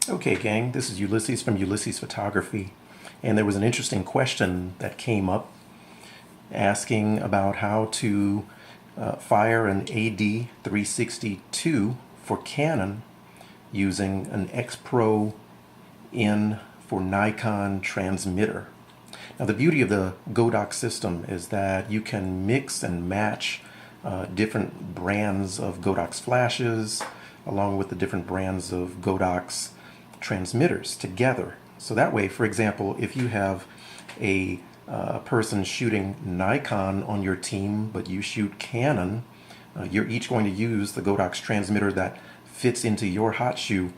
Okay, gang, this is Ulysses from Ulysses Photography, and there was an interesting question that came up asking about how to fire an AD362 for Canon using an X-Pro in for Nikon transmitter. Now, the beauty of the Godox system is that you can mix and match different brands of Godox flashes along with the different brands of Godox transmitters together. So that way, for example, if you have a person shooting Nikon on your team, but you shoot Canon, you're each going to use the Godox transmitter that fits into your hot shoe,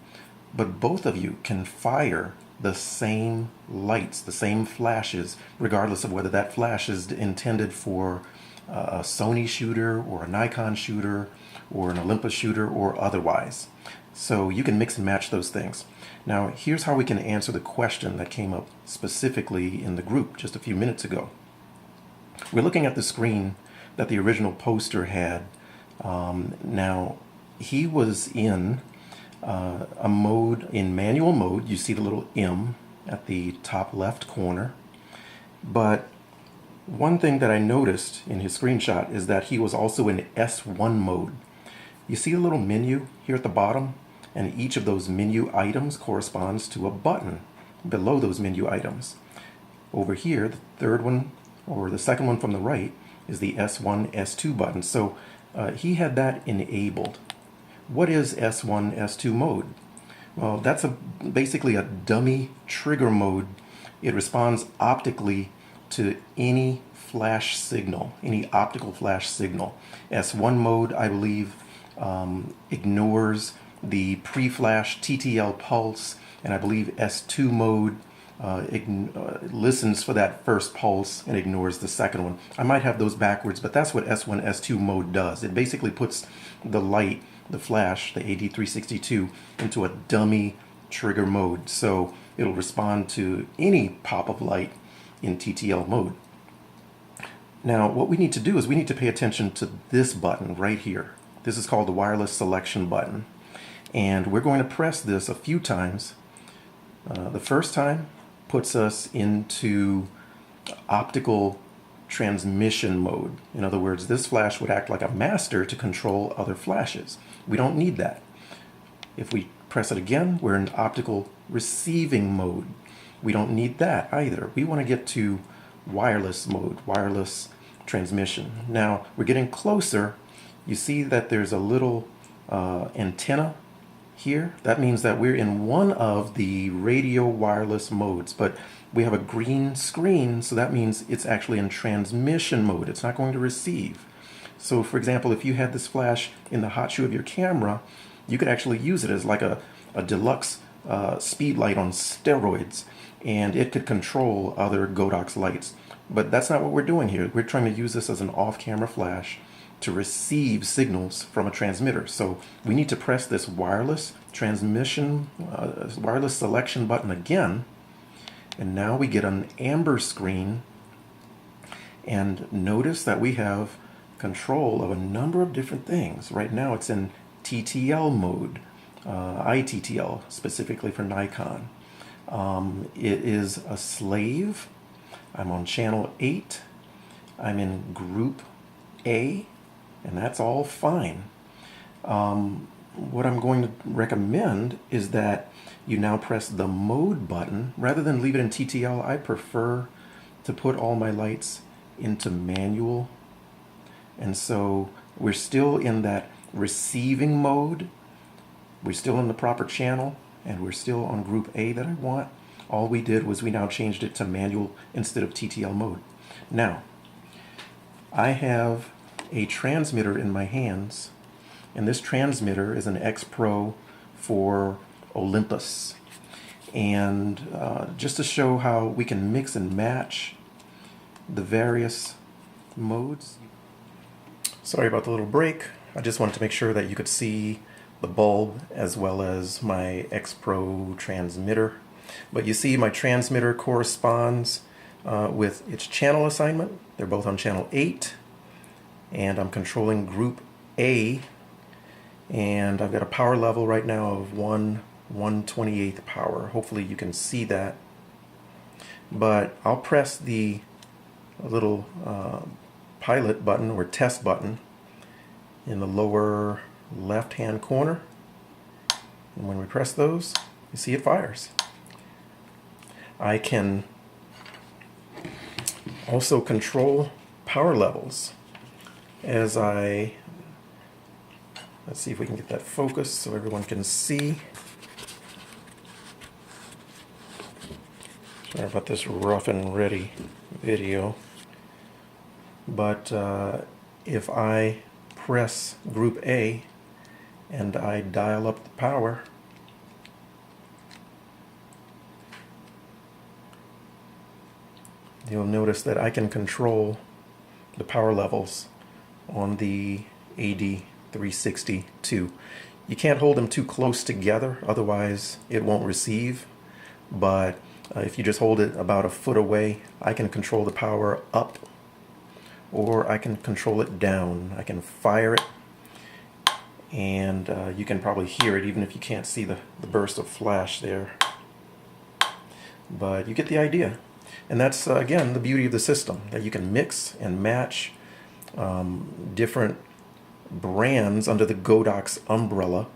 but both of you can fire the same lights, the same flashes, regardless of whether that flash is intended for a Sony shooter or a Nikon shooter or an Olympus shooter or otherwise. So you can mix and match those things. Now, here's how we can answer the question that came up specifically in the group just a few minutes ago. We're looking at the screen that the original poster had. Now, he was in a mode, in manual mode. You see the little M at the top left corner. But one thing that I noticed in his screenshot is that he was also in S1 mode. You see a little menu here at the bottom, and each of those menu items corresponds to a button below those menu items. Over here, the third one, or the second one from the right, is the S1, S2 button. So he had that enabled. What is S1, S2 mode? Well, that's basically a dummy trigger mode. It responds optically to any flash signal, any optical flash signal. S1 mode, I believe, ignores the pre-flash TTL pulse, and I believe S2 mode listens for that first pulse and ignores the second one. I might have those backwards, but that's what S1, S2 mode does. It basically puts the light, the flash, the AD362, into a dummy trigger mode. So it'll respond to any pop of light in TTL mode. Now, what we need to do is we need to pay attention to this button right here. This is called the wireless selection button. And we're going to press this a few times. The first time puts us into optical transmission mode. In other words, this flash would act like a master to control other flashes. We don't need that. If we press it again, we're in optical receiving mode. We don't need that either. We want to get to wireless mode, wireless transmission. Now, we're getting closer. You see that there's a little antenna here. That means that we're in one of the radio wireless modes, but we have a green screen, so that means it's actually in transmission mode. It's not going to receive. So, for example, if you had this flash in the hot shoe of your camera, you could actually use it as like a deluxe speed light on steroids, and it could control other Godox lights. But that's not what we're doing here. We're trying to use this as an off-camera flash to receive signals from a transmitter. So we need to press this wireless transmission, wireless selection button again, and now we get an amber screen, and notice that we have control of a number of different things. Right now it's in TTL mode, ITTL specifically for Nikon. It is a slave. I'm on channel 8. I'm in group A, and that's all fine. What I'm going to recommend is that you now press the mode button. Rather than leave it in TTL, I prefer to put all my lights into manual. And so we're still in that receiving mode. We're still in the proper channel, and we're still on group A that I want. All we did was we now changed it to manual instead of TTL mode. Now, I have a transmitter in my hands, and this transmitter is an X-Pro for Olympus. And just to show how we can mix and match the various modes. Sorry about the little break. I just wanted to make sure that you could see the bulb as well as my X-Pro transmitter. But you see my transmitter corresponds with its channel assignment. They're both on channel 8, and I'm controlling group A, and I've got a power level right now of 1 1/28 power. Hopefully you can see that. But I'll press the little pilot button or test button in the lower left hand corner, and when we press those, you see it fires. I can also control power levels as let's see if we can get that focus so everyone can see. Sorry about this rough and ready video, but if I press group A and I dial up the power, you'll notice that I can control the power levels on the AD362. You can't hold them too close together, otherwise it won't receive, but if you just hold it about a foot away, I can control the power up or I can control it down. I can fire it, and you can probably hear it even if you can't see the burst of flash there. But you get the idea. And that's, again, the beauty of the system, that you can mix and match different brands under the Godox umbrella,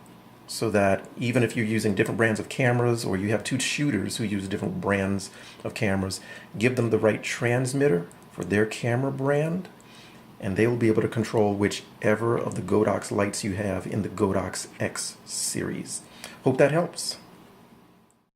so that even if you're using different brands of cameras, or you have two shooters who use different brands of cameras, give them the right transmitter for their camera brand, and they will be able to control whichever of the Godox lights you have in the Godox X series. Hope that helps.